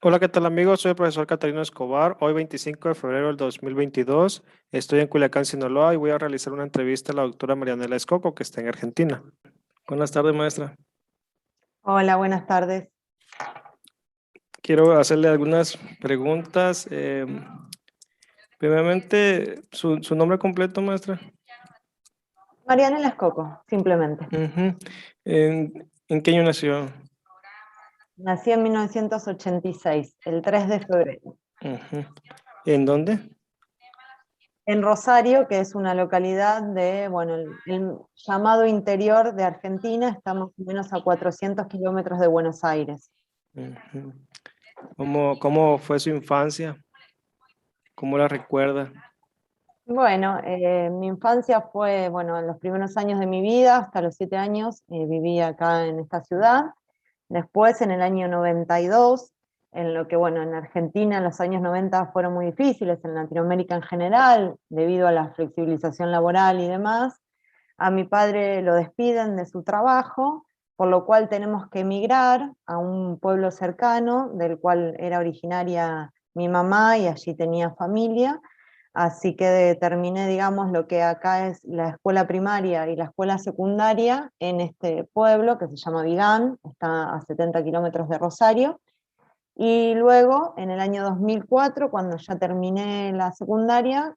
Hola, ¿qué tal amigos? Soy el profesor Catarino Escobar. Hoy 25 de febrero del 2022 estoy en Culiacán, Sinaloa y voy a realizar una entrevista a la doctora Marianela Escoco, que está en Argentina. Buenas tardes, maestra. Hola, buenas tardes. Quiero hacerle algunas preguntas. Primeramente, ¿su nombre completo, maestra? Marianela Escoco, simplemente. Ujú. ¿En qué año nació? Nací en 1986, el 3 de febrero, Ujú. ¿En dónde? en Rosario, que es una localidad de, bueno, el llamado interior de Argentina, está más o menos a 400 kilómetros de Buenos Aires. Ujú. ¿Cómo fue su infancia? ¿Cómo la recuerda? Bueno, mi infancia fue, bueno, en los primeros años de mi vida, hasta los 7 años, viví acá en esta ciudad. Después, en el año 92, en lo que, bueno, en Argentina los años 90 fueron muy difíciles, en Latinoamérica en general, debido a la flexibilización laboral y demás, a mi padre lo despiden de su trabajo, por lo cual tenemos que emigrar a un pueblo cercano, del cual era originaria mi mamá y allí tenía familia. Así que terminé, digamos, lo que acá es la escuela primaria y la escuela secundaria en este pueblo que se llama Vigán, está a 70 kilómetros de Rosario. Y luego, en el año 2004, cuando ya terminé la secundaria,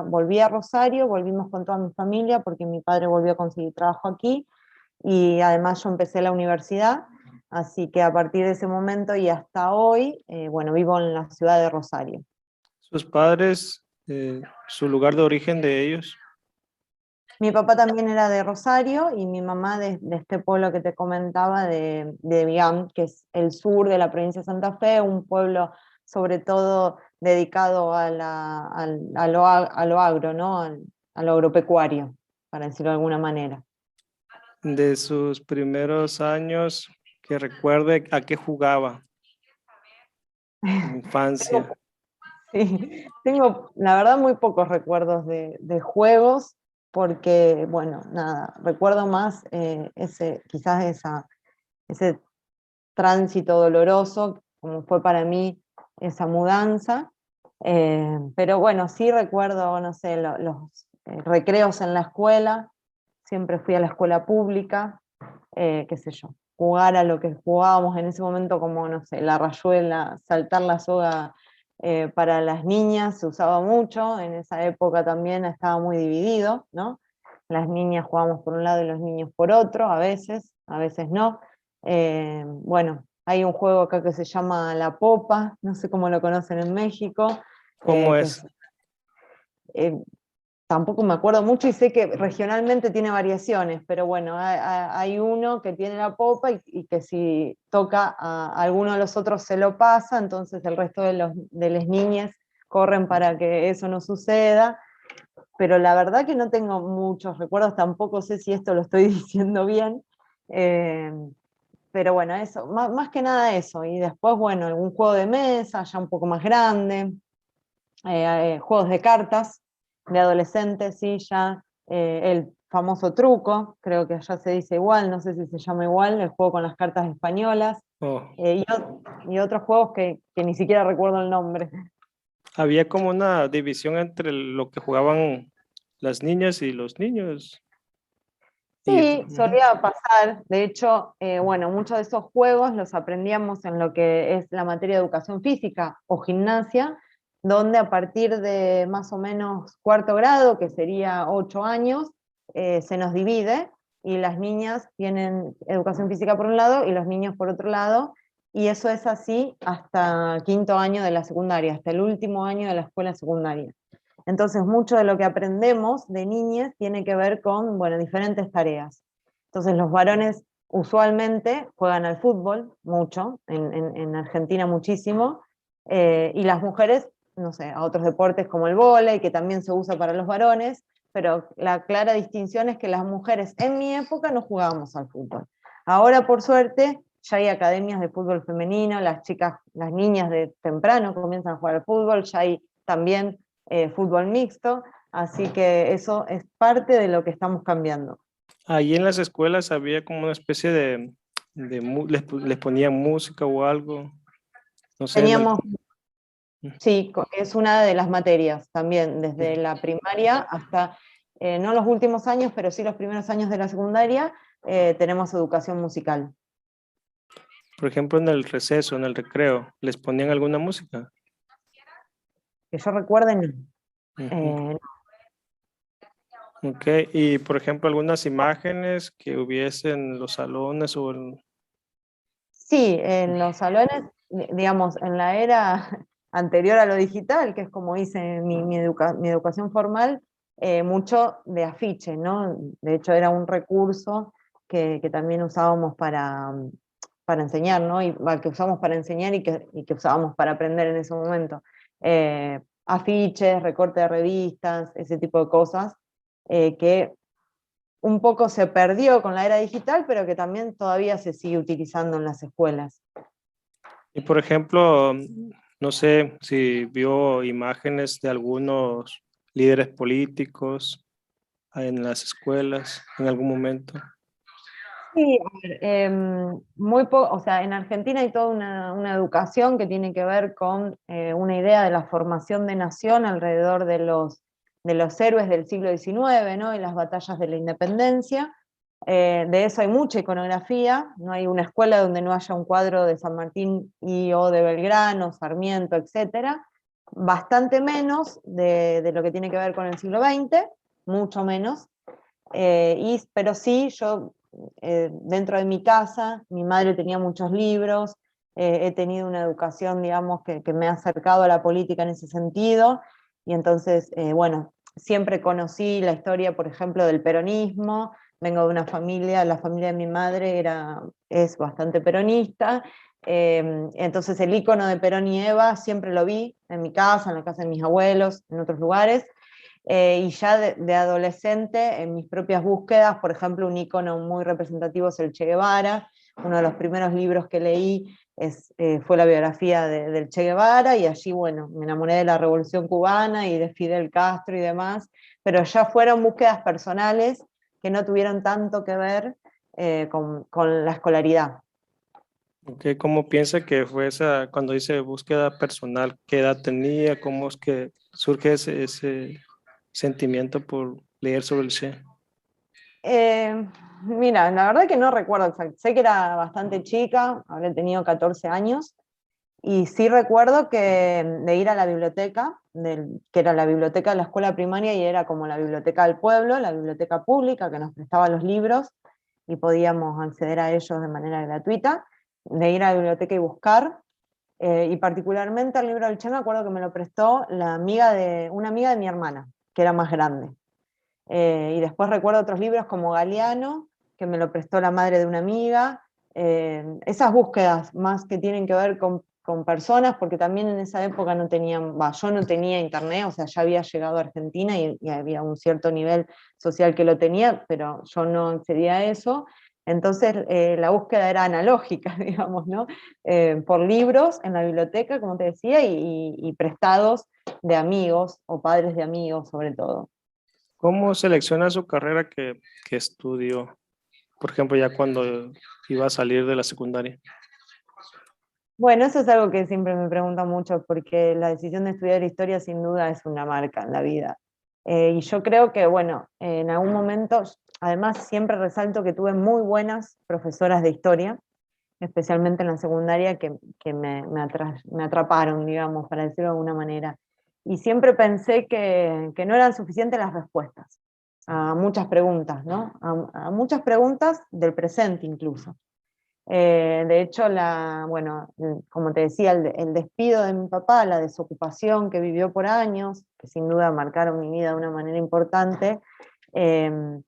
volví a Rosario, volvimos con toda mi familia porque mi padre volvió a conseguir trabajo aquí y además yo empecé la universidad, así que a partir de ese momento y hasta hoy, bueno, vivo en la ciudad de Rosario. ¿Sus padres, su lugar de origen de ellos? Mi papá también era de Rosario y mi mamá de este pueblo que te comentaba, de Viam, que es el sur de la provincia de Santa Fe, un pueblo sobre todo dedicado a lo agro, ¿no? A lo agropecuario, para decirlo de alguna manera. De sus primeros años, que recuerde a qué jugaba en infancia. Sí, tengo, la verdad, muy pocos recuerdos de juegos, porque, bueno, nada, recuerdo más quizás ese tránsito doloroso, como fue para mí esa mudanza. Pero bueno, sí recuerdo, no sé, los recreos en la escuela, siempre fui a la escuela pública, qué sé yo, jugar a lo que jugábamos en ese momento como, no sé, la rayuela, saltar la soga. Para las niñas se usaba mucho, en esa época también estaba muy dividido, ¿no? Las niñas jugábamos por un lado y los niños por otro, a veces no. Bueno, hay un juego acá que se llama La Popa, no sé cómo lo conocen en México, ¿Cómo que es? es, eh, tampoco me acuerdo mucho y sé que regionalmente tiene variaciones, pero bueno, hay uno que tiene la popa y que si toca a alguno de los otros se lo pasa, entonces el resto de las niñas corren para que eso no suceda, pero la verdad que no tengo muchos recuerdos, tampoco sé si esto lo estoy diciendo bien, eh, pero bueno, eso, más que nada eso, y después, bueno, algún juego de mesa, ya un poco más grande, juegos de cartas de adolescentes, sí, ya el famoso truco, creo que allá se dice igual, no sé si se llama igual, el juego con las cartas españolas, Oh, y otros juegos que ni siquiera recuerdo el nombre. había como una división entre lo que jugaban las niñas y los niños. Y, Sí, solía pasar. De hecho, bueno, muchos de esos juegos los aprendíamos en lo que es la materia de educación física o gimnasia, donde a partir de más o menos cuarto grado, que sería 8 años, se nos divide y las niñas tienen educación física por un lado y los niños por otro lado, y eso es así hasta quinto año de la secundaria, hasta el último año de la escuela secundaria. Entonces, mucho de lo que aprendemos de niñas tiene que ver con, bueno, diferentes tareas. Entonces, los varones usualmente juegan al fútbol, mucho, en Argentina muchísimo, y las mujeres, no sé, a otros deportes como el vóley, que también se usa para los varones, pero la clara distinción es que las mujeres en mi época no jugábamos al fútbol. Ahora, por suerte, ya hay academias de fútbol femenino, las chicas, las niñas de temprano comienzan a jugar al fútbol, ya hay también fútbol mixto, así que eso es parte de lo que estamos cambiando. ahí en las escuelas había como una especie les ponían música o algo. No sé, Teníamos, sí, es una de las materias también, desde la primaria hasta, no los últimos años, pero sí los primeros años de la secundaria, tenemos educación musical. por ejemplo, en el receso, en el recreo, ¿les ponían alguna música? Que yo recuerde, no. Ujú. Ok, y por ejemplo, algunas imágenes que hubiese en los salones o en... Sí, en los salones, digamos, en la era anterior a lo digital, que es como hice mi educación formal, mucho de afiche, ¿no? De hecho, era un recurso que también usábamos para enseñar, ¿no? Que usamos para enseñar y que usábamos para aprender en ese momento. Afiches, recorte de revistas, ese tipo de cosas, que un poco se perdió con la era digital, pero que también todavía se sigue utilizando en las escuelas. Y por ejemplo, no sé si vio imágenes de algunos líderes políticos en las escuelas en algún momento. Sí, a ver, muy poco, o sea, en Argentina hay toda una educación que tiene que ver con una idea de la formación de nación alrededor de los héroes del siglo XIX, ¿no? Y las batallas de la independencia. De eso hay mucha iconografía, no hay una escuela donde no haya un cuadro de San Martín y o de Belgrano, Sarmiento, etcétera. Bastante menos de lo que tiene que ver con el siglo XX, mucho menos. Pero sí, yo dentro de mi casa, mi madre tenía muchos libros, he tenido una educación, digamos, que me ha acercado a la política en ese sentido, y entonces, bueno, siempre conocí la historia, por ejemplo, del peronismo. Vengo de una familia, la familia de mi madre es bastante peronista, entonces el icono de Perón y Eva siempre lo vi en mi casa, en la casa de mis abuelos, en otros lugares. Y ya de adolescente, en mis propias búsquedas, por ejemplo, un icono muy representativo es el Che Guevara. Uno de los primeros libros que leí fue la biografía del Che Guevara, y allí, bueno, me enamoré de la Revolución Cubana y de Fidel Castro y demás, pero ya fueron búsquedas personales que no tuvieron tanto que ver con la escolaridad. Okay, ¿cómo piensa que fue esa, cuando dice búsqueda personal, qué edad tenía, cómo es que surge ese sentimiento por leer sobre el Che? Mira, la verdad que no recuerdo exacto. Sé que era bastante chica, habré tenido 14 años, y sí recuerdo que de ir a la biblioteca, que era la biblioteca de la escuela primaria y era como la biblioteca del pueblo, la biblioteca pública que nos prestaba los libros y podíamos acceder a ellos de manera gratuita, de ir a la biblioteca y buscar. Y particularmente el libro del Che me acuerdo que me lo prestó una amiga de mi hermana, que era más grande. Y después recuerdo otros libros como Galeano, que me lo prestó la madre de una amiga. Esas búsquedas más que tienen que ver con personas, porque también en esa época yo no tenía internet, o sea, ya había llegado a Argentina y había un cierto nivel social que lo tenía, pero yo no accedía a eso. Entonces la búsqueda era analógica, digamos, ¿no? Por libros en la biblioteca, como te decía, y prestados de amigos o padres de amigos sobre todo. ¿Cómo selecciona su carrera que estudió? Por ejemplo, ya cuando iba a salir de la secundaria. Bueno, eso es algo que siempre me preguntan mucho, porque la decisión de estudiar historia sin duda es una marca en la vida. Y yo creo que, bueno, en algún momento, además siempre resalto que tuve muy buenas profesoras de historia, especialmente en la secundaria, que me atraparon, digamos, para decirlo de alguna manera. Y siempre pensé que no eran suficientes las respuestas a muchas preguntas, ¿no? A muchas preguntas del presente incluso. De hecho, bueno, como te decía, el despido de mi papá, la desocupación que vivió por años, que sin duda marcaron mi vida de una manera importante, eh,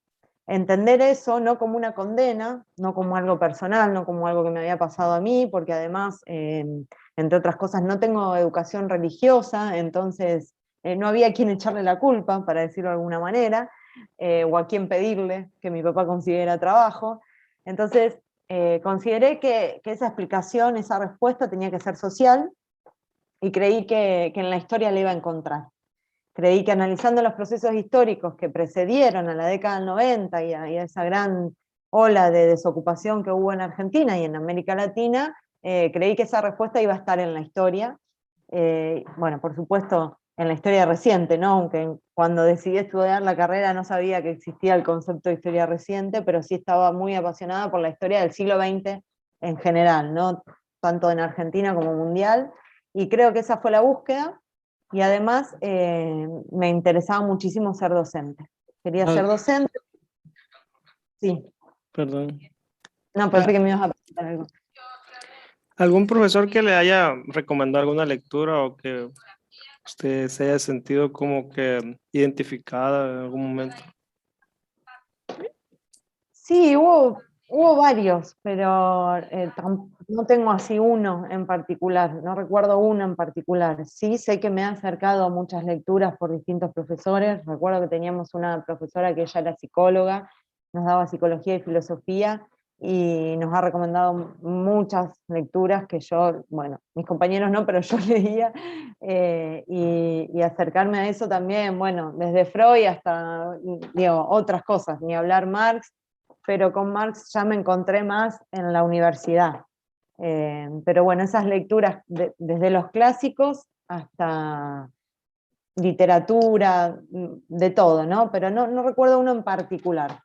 entender eso no como una condena, no como algo personal, no como algo que me había pasado a mí, porque además, entre otras cosas, no tengo educación religiosa, entonces no había a quien echarle la culpa, para decirlo de alguna manera, o a quien pedirle que mi papá consiguiera trabajo. Entonces, consideré que esa explicación, esa respuesta tenía que ser social, y creí que en la historia la iba a encontrar. Creí que analizando los procesos históricos que precedieron a la década del 90 y a esa gran ola de desocupación que hubo en Argentina y en América Latina, creí que esa respuesta iba a estar en la historia. Bueno, por supuesto, en la historia reciente, ¿no? Aunque cuando decidí estudiar la carrera no sabía que existía el concepto de historia reciente, pero sí estaba muy apasionada por la historia del siglo XX en general, ¿no? Tanto en Argentina como mundial, y creo que esa fue la búsqueda, y además me interesaba muchísimo ser docente. Quería ser docente, sí. Perdón. No, pensé que me ibas a preguntar algo. ¿Algún profesor que le haya recomendado alguna lectura o que usted se haya sentido como que identificada en algún momento? Sí, hubo varios, pero no tengo así uno en particular, no recuerdo uno en particular. Sí sé que me ha acercado a muchas lecturas por distintos profesores. Recuerdo que teníamos una profesora que ella era psicóloga, nos daba psicología y filosofía, y nos ha recomendado muchas lecturas que yo, bueno, mis compañeros no, pero yo leía, y acercarme a eso también, bueno, desde Freud hasta, digo, otras cosas, ni hablar Marx, pero con Marx ya me encontré más en la universidad. Pero bueno, esas lecturas desde los clásicos hasta literatura, de todo, ¿no? Pero no recuerdo uno en particular.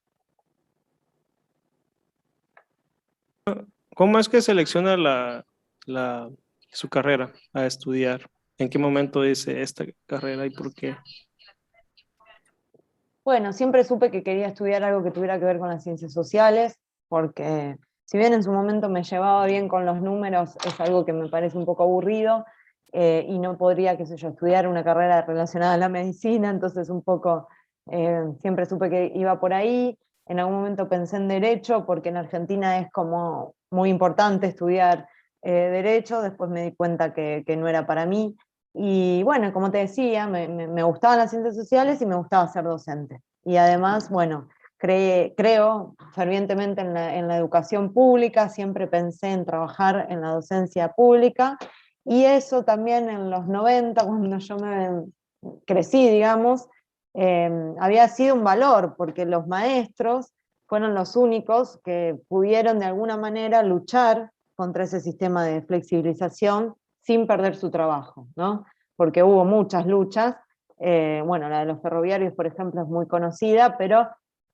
¿Cómo es que selecciona su carrera a estudiar? ¿En qué momento dice esta carrera y por qué? Bueno, siempre supe que quería estudiar algo que tuviera que ver con las ciencias sociales, porque si bien en su momento me llevaba bien con los números, es algo que me parece un poco aburrido, y no podría, qué sé yo, estudiar una carrera relacionada a la medicina, entonces un poco siempre supe que iba por ahí. En algún momento pensé en derecho, porque en Argentina es como muy importante estudiar derecho, después me di cuenta que no era para mí. Y bueno, como te decía, me gustaban las ciencias sociales y me gustaba ser docente. Y además, bueno, creo fervientemente en la educación pública, siempre pensé en trabajar en la docencia pública, y eso también en los 90, cuando yo me crecí, digamos, había sido un valor, porque los maestros fueron los únicos que pudieron de alguna manera luchar contra ese sistema de flexibilización sin perder su trabajo, ¿no? Porque hubo muchas luchas. Bueno, la de los ferroviarios, por ejemplo, es muy conocida, pero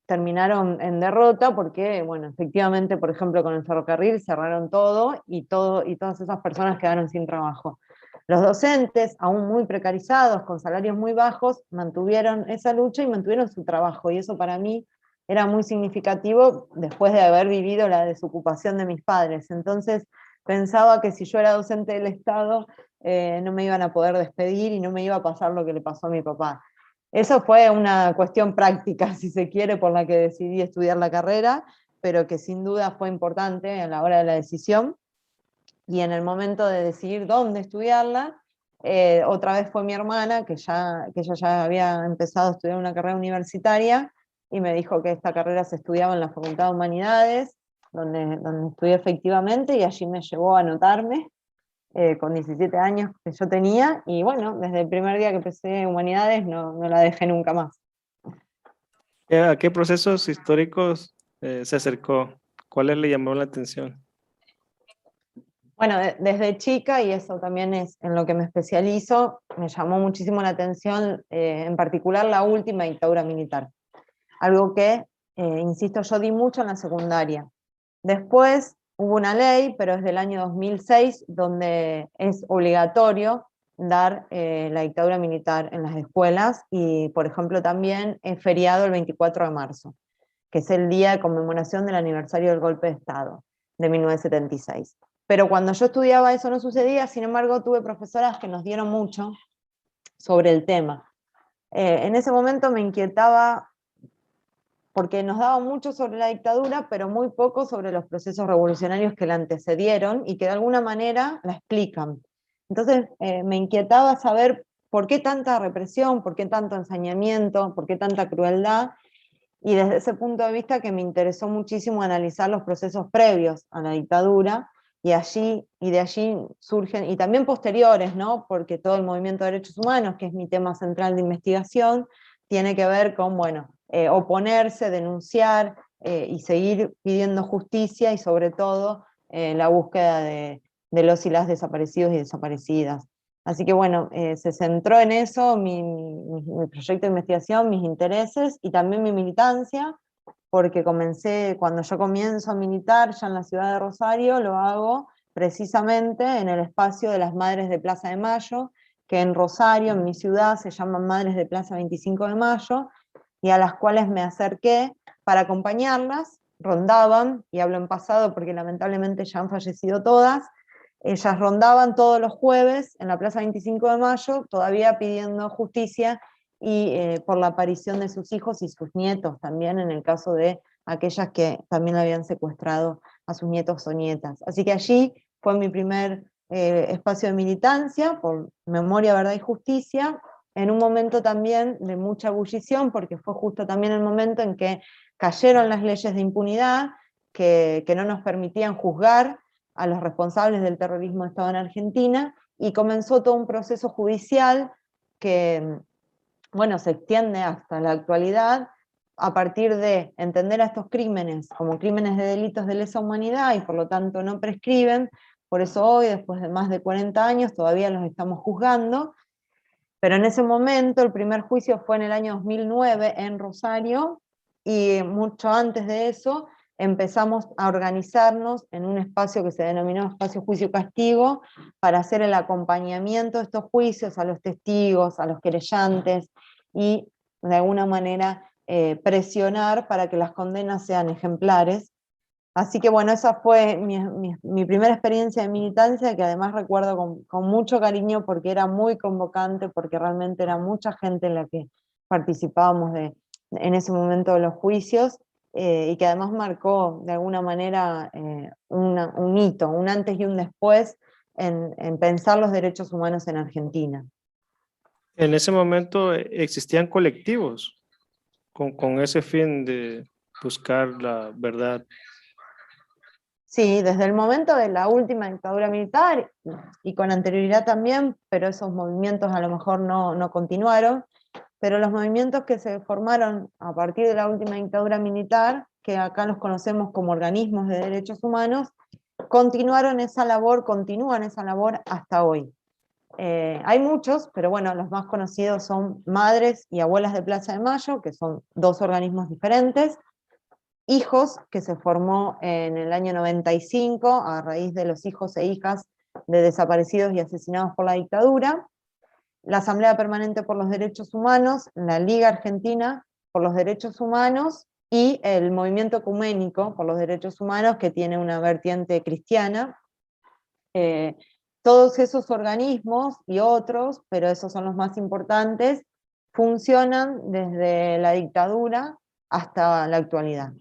terminaron en derrota porque, bueno, efectivamente, por ejemplo, con el ferrocarril cerraron todo, y todas esas personas quedaron sin trabajo. Los docentes, aún muy precarizados, con salarios muy bajos, mantuvieron esa lucha y mantuvieron su trabajo, y eso para mí era muy significativo después de haber vivido la desocupación de mis padres. Entonces pensaba que si yo era docente del Estado, no me iban a poder despedir y no me iba a pasar lo que le pasó a mi papá. Eso fue una cuestión práctica, si se quiere, por la que decidí estudiar la carrera, pero que sin duda fue importante a la hora de la decisión. Y en el momento de decidir dónde estudiarla, otra vez fue mi hermana, que ella ya había empezado a estudiar una carrera universitaria, y me dijo que esta carrera se estudiaba en la Facultad de Humanidades, donde estudié efectivamente, y allí me llevó a anotarme, con 17 años que yo tenía, y bueno, desde el primer día que empecé Humanidades no la dejé nunca más. ¿A qué procesos históricos se acercó? ¿Cuáles le llamaron la atención? Bueno, desde chica, y eso también es en lo que me especializo, me llamó muchísimo la atención, en particular la última dictadura militar. Algo que, insisto, yo di mucho en la secundaria. Después hubo una ley, pero es del año 2006, donde es obligatorio dar la dictadura militar en las escuelas, y por ejemplo también es feriado el 24 de marzo, que es el día de conmemoración del aniversario del golpe de Estado de 1976. Pero cuando yo estudiaba eso no sucedía, sin embargo tuve profesoras que nos dieron mucho sobre el tema. En ese momento me inquietaba porque nos daba mucho sobre la dictadura, pero muy poco sobre los procesos revolucionarios que la antecedieron y que de alguna manera la explican. Entonces me inquietaba saber por qué tanta represión, por qué tanto ensañamiento, por qué tanta crueldad, y desde ese punto de vista que me interesó muchísimo analizar los procesos previos a la dictadura, y de allí surgen, y también posteriores, ¿no? Porque todo el movimiento de derechos humanos, que es mi tema central de investigación, tiene que ver con, bueno, oponerse, denunciar, y seguir pidiendo justicia, y sobre todo la búsqueda de los y las desaparecidos y desaparecidas. Así que bueno, se centró en eso mi proyecto de investigación, mis intereses y también mi militancia, porque cuando yo comienzo a militar ya en la ciudad de Rosario, lo hago precisamente en el espacio de las Madres de Plaza de Mayo, que en Rosario, en mi ciudad, se llaman Madres de Plaza 25 de Mayo, y a las cuales me acerqué para acompañarlas. Rondaban, y hablo en pasado porque lamentablemente ya han fallecido todas, ellas rondaban todos los jueves en la Plaza 25 de Mayo, todavía pidiendo justicia y por la aparición de sus hijos y sus nietos, también en el caso de aquellas que también habían secuestrado a sus nietos o nietas. Así que allí fue mi primer espacio de militancia por memoria, verdad y justicia, en un momento también de mucha ebullición, porque fue justo también el momento en que cayeron las leyes de impunidad que no nos permitían juzgar a los responsables del terrorismo de Estado en Argentina, y comenzó todo un proceso judicial que, bueno, se extiende hasta la actualidad, a partir de entender a estos crímenes como crímenes de delitos de lesa humanidad y por lo tanto no prescriben. Por eso hoy, después de más de 40 años, todavía los estamos juzgando, pero en ese momento el primer juicio fue en el año 2009 en Rosario, y mucho antes de eso empezamos a organizarnos en un espacio que se denominó Espacio Juicio Castigo, para hacer el acompañamiento de estos juicios a los testigos, a los querellantes, y de alguna manera presionar para que las condenas sean ejemplares. Así que bueno, esa fue mi primera experiencia de militancia, que además recuerdo con mucho cariño porque era muy convocante, porque realmente era mucha gente en la que participábamos en ese momento de los juicios, y que además marcó de alguna manera un hito, un antes y un después en pensar los derechos humanos en Argentina. En ese momento existían colectivos con ese fin de buscar la verdad. Sí, desde el momento de la última dictadura militar y con anterioridad también, pero esos movimientos a lo mejor no continuaron, pero los movimientos que se formaron a partir de la última dictadura militar, que acá los conocemos como organismos de derechos humanos, continúan esa labor hasta hoy. Hay muchos, pero bueno, los más conocidos son Madres y Abuelas de Plaza de Mayo, que son dos organismos diferentes. Hijos, que se formó en el año 95 a raíz de los hijos e hijas de desaparecidos y asesinados por la dictadura. La Asamblea Permanente por los Derechos Humanos, la Liga Argentina por los Derechos Humanos y el Movimiento Ecuménico por los Derechos Humanos, que tiene una vertiente cristiana. Todos esos organismos y otros, pero esos son los más importantes, funcionan desde la dictadura hasta la actualidad,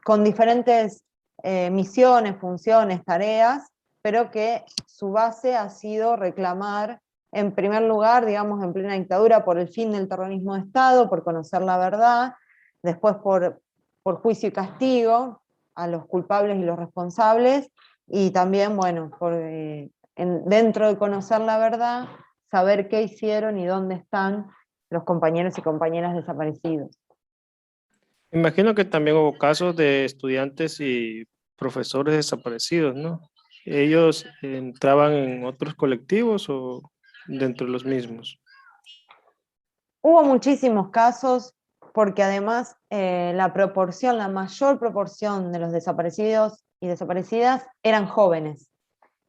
con diferentes misiones, funciones, tareas, pero que su base ha sido reclamar, en primer lugar, digamos, en plena dictadura, por el fin del terrorismo de Estado, por conocer la verdad, después por juicio y castigo a los culpables y los responsables, y también, bueno, dentro de conocer la verdad, saber qué hicieron y dónde están los compañeros y compañeras desaparecidos. Imagino que también hubo casos de estudiantes y profesores desaparecidos, ¿no? ¿Ellos entraban en otros colectivos o dentro de los mismos? Hubo muchísimos casos, porque además la mayor proporción de los desaparecidos y desaparecidas eran jóvenes,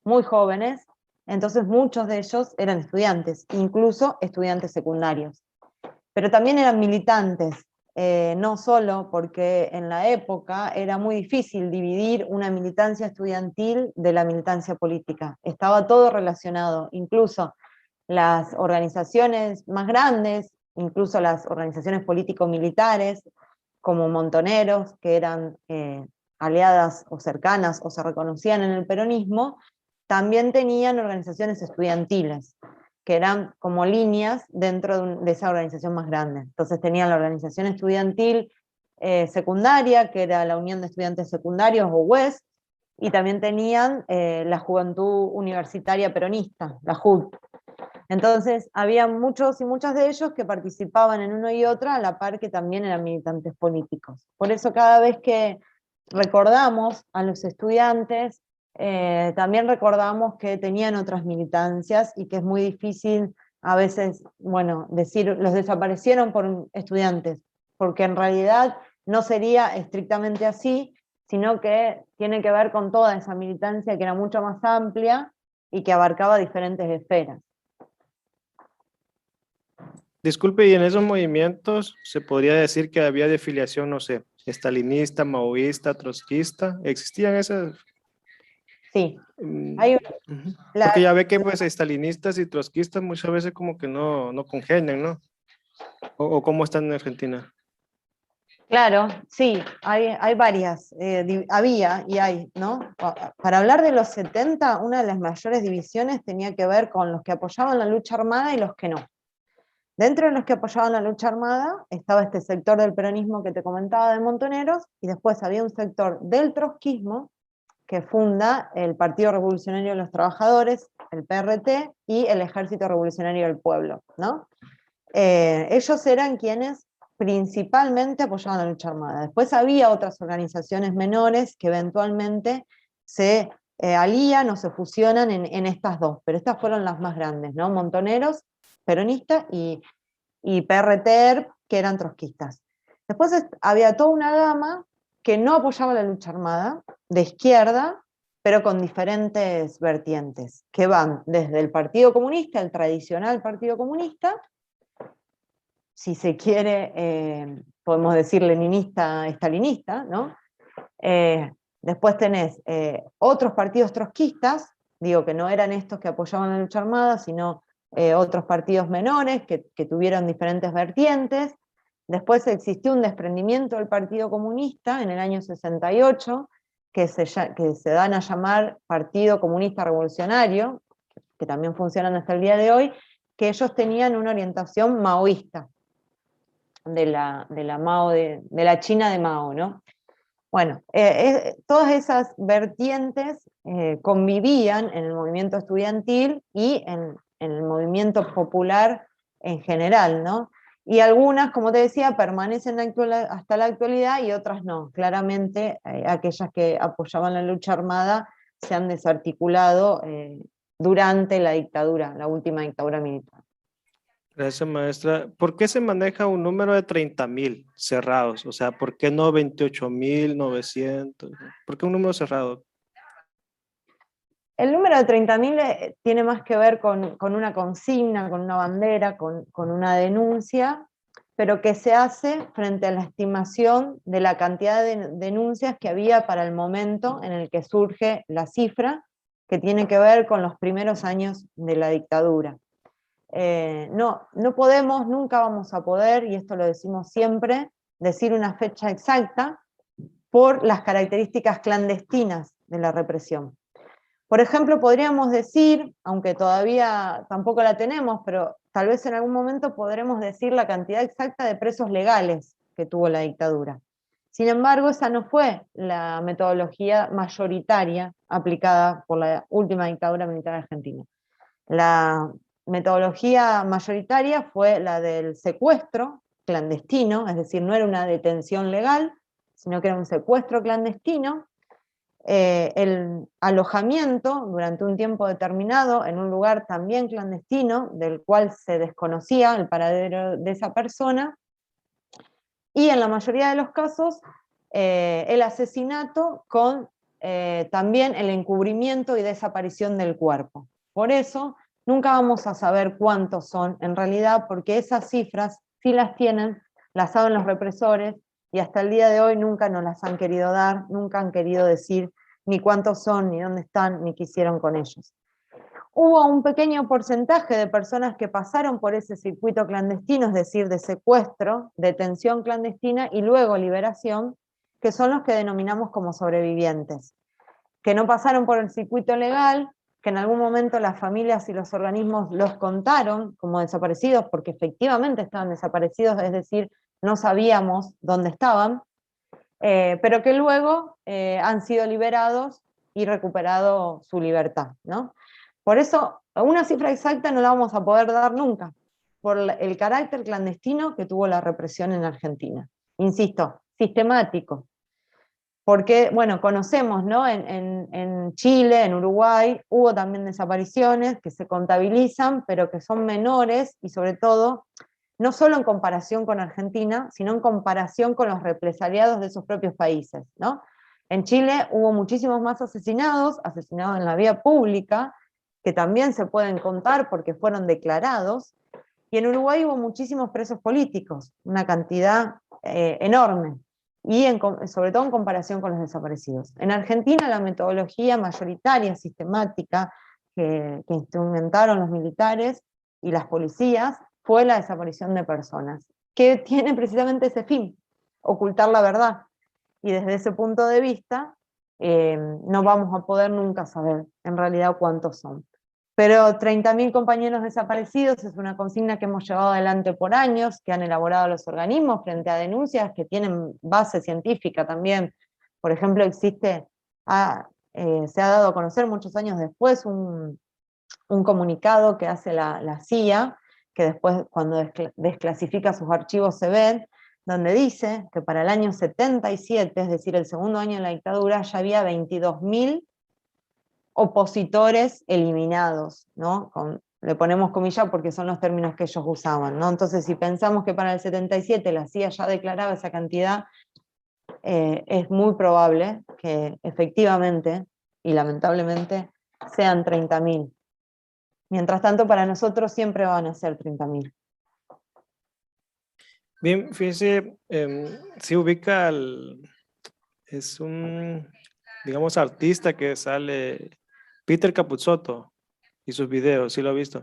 muy jóvenes, entonces muchos de ellos eran estudiantes, incluso estudiantes secundarios. Pero también eran militantes, no solo porque en la época era muy difícil dividir una militancia estudiantil de la militancia política. Estaba todo relacionado, incluso las organizaciones más grandes, incluso las organizaciones político-militares, como Montoneros, que eran aliadas o cercanas o se reconocían en el peronismo, también tenían organizaciones estudiantiles, que eran como líneas dentro de esa organización más grande. Entonces tenían la organización estudiantil secundaria, que era la Unión de Estudiantes Secundarios, o UES, y también tenían la Juventud Universitaria Peronista, la JUP. Entonces había muchos y muchas de ellos que participaban en uno y otra, a la par que también eran militantes políticos. Por eso cada vez que recordamos a los estudiantes También recordamos que tenían otras militancias y que es muy difícil a veces, bueno, decir los desaparecieron por estudiantes, porque en realidad no sería estrictamente así, sino que tiene que ver con toda esa militancia que era mucho más amplia y que abarcaba diferentes esferas. Disculpe, y en esos movimientos se podría decir que había de filiación, no sé, estalinista, maoísta, trotskista, ¿existían esas? Sí, Mm, hay ujú. la, Porque ya ve que pues estalinistas y trotskistas muchas veces como que no congenian, ¿no? O cómo están en Argentina. claro, sí, hay varias, había y hay, ¿no? Para hablar de los 70, una de las mayores divisiones tenía que ver con los que apoyaban la lucha armada y los que no. Dentro de los que apoyaban la lucha armada estaba este sector del peronismo que te comentaba de Montoneros, y después había un sector del trotskismo que funda el Partido Revolucionario de los Trabajadores, el PRT, y el Ejército Revolucionario del Pueblo, ¿no? Ellos eran quienes principalmente apoyaban la lucha armada. Después había otras organizaciones menores que eventualmente se alían o se fusionan en estas dos, pero estas fueron las más grandes, ¿no? Montoneros, peronista, y PRT, que eran trotskistas. Después había toda una gama que no apoyaba la lucha armada, de izquierda, pero con diferentes vertientes, que van desde el Partido Comunista, el tradicional Partido Comunista, si se quiere, podemos decir leninista, estalinista, ¿no? Después tenés otros partidos trotskistas, digo que no eran estos que apoyaban la lucha armada, sino otros partidos menores que tuvieron diferentes vertientes. Después existió un desprendimiento del Partido Comunista en el año 68, que se dan a llamar Partido Comunista Revolucionario, que también funcionan hasta el día de hoy, que ellos tenían una orientación maoísta, de la Mao, de la China de Mao, ¿no? Bueno, todas esas vertientes convivían en el movimiento estudiantil y en el movimiento popular en general, ¿no? Y algunas, como te decía, permanecen hasta la actualidad y otras no. Claramente, aquellas que apoyaban la lucha armada se han desarticulado durante la dictadura, la última dictadura militar. Gracias, maestra. ¿Por qué se maneja un número de 30.000 cerrados? O sea, ¿por qué no 28.900? ¿Por qué un número cerrado? El número de 30.000 tiene más que ver con una consigna, con una bandera, con una denuncia, pero que se hace frente a la estimación de la cantidad de denuncias que había para el momento en el que surge la cifra, que tiene que ver con los primeros años de la dictadura. No podemos, nunca vamos a poder, y esto lo decimos siempre, decir una fecha exacta por las características clandestinas de la represión. Por ejemplo, podríamos decir, aunque todavía tampoco la tenemos, pero tal vez en algún momento podremos decir la cantidad exacta de presos legales que tuvo la dictadura. Sin embargo, esa no fue la metodología mayoritaria aplicada por la última dictadura militar argentina. La metodología mayoritaria fue la del secuestro clandestino, es decir, no era una detención legal, sino que era un secuestro clandestino, el alojamiento durante un tiempo determinado en un lugar también clandestino, del cual se desconocía el paradero de esa persona, y en la mayoría de los casos el asesinato con también el encubrimiento y desaparición del cuerpo. Por eso nunca vamos a saber cuántos son en realidad, porque esas cifras, si las tienen, las saben los represores, y hasta el día de hoy nunca nos las han querido dar, nunca han querido decir ni cuántos son, ni dónde están, ni qué hicieron con ellos. Hubo un pequeño porcentaje de personas que pasaron por ese circuito clandestino, es decir, de secuestro, detención clandestina y luego liberación, que son los que denominamos como sobrevivientes, que no pasaron por el circuito legal, que en algún momento las familias y los organismos los contaron como desaparecidos, porque efectivamente estaban desaparecidos, es decir, no sabíamos dónde estaban, pero que luego han sido liberados y recuperado su libertad, ¿no? Por eso, una cifra exacta no la vamos a poder dar nunca, por el carácter clandestino que tuvo la represión en Argentina. Insisto, sistemático. porque, bueno, conocemos, ¿no? En Chile, en Uruguay, hubo también desapariciones que se contabilizan, pero que son menores y sobre todo, no solo en comparación con Argentina, sino en comparación con los represaliados de esos propios países, ¿no? En Chile hubo muchísimos más asesinados en la vía pública, que también se pueden contar porque fueron declarados, y en Uruguay hubo muchísimos presos políticos, una cantidad enorme, y sobre todo en comparación con los desaparecidos. En Argentina la metodología mayoritaria, sistemática, que instrumentaron los militares y las policías, fue la desaparición de personas, que tiene precisamente ese fin, ocultar la verdad. Y desde ese punto de vista, no vamos a poder nunca saber en realidad cuántos son. Pero 30.000 compañeros desaparecidos es una consigna que hemos llevado adelante por años, que han elaborado los organismos frente a denuncias que tienen base científica también. Por ejemplo, se ha dado a conocer muchos años después un comunicado que hace la CIA, que después cuando desclasifica sus archivos se ven, donde dice que para el año 77, es decir, el segundo año de la dictadura, ya había 22.000 opositores eliminados, ¿no? Le ponemos comillas porque son los términos que ellos usaban, ¿no? Entonces, si pensamos que para el 77 la CIA ya declaraba esa cantidad, es muy probable que efectivamente y lamentablemente sean 30.000. Mientras tanto, para nosotros siempre van a ser 30.000. Bien, fíjese, se ubica es un, digamos, artista que sale, Peter Capusotto, y sus videos, sí lo he visto.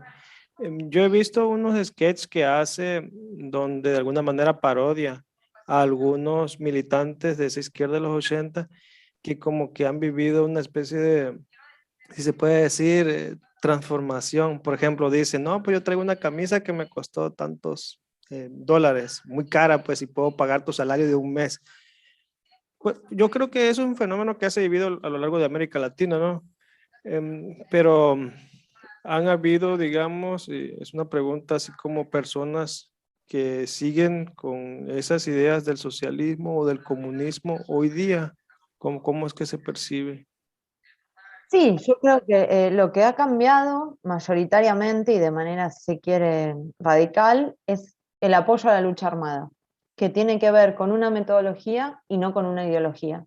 Yo he visto unos sketches que hace donde de alguna manera parodia a algunos militantes de esa izquierda de los 80 que como que han vivido una especie de, si se puede decir, transformación. Por ejemplo, dice, no, pues yo traigo una camisa que me costó tantos dólares, muy cara, pues, y puedo pagar tu salario de un mes. Pues, yo creo que eso es un fenómeno que se ha vivido a lo largo de América Latina, ¿no? Pero han habido, digamos, es una pregunta así como personas que siguen con esas ideas del socialismo o del comunismo hoy día. ¿Cómo es que se percibe? Sí, yo creo que lo que ha cambiado mayoritariamente y de manera, si se quiere, radical, es el apoyo a la lucha armada, que tiene que ver con una metodología y no con una ideología.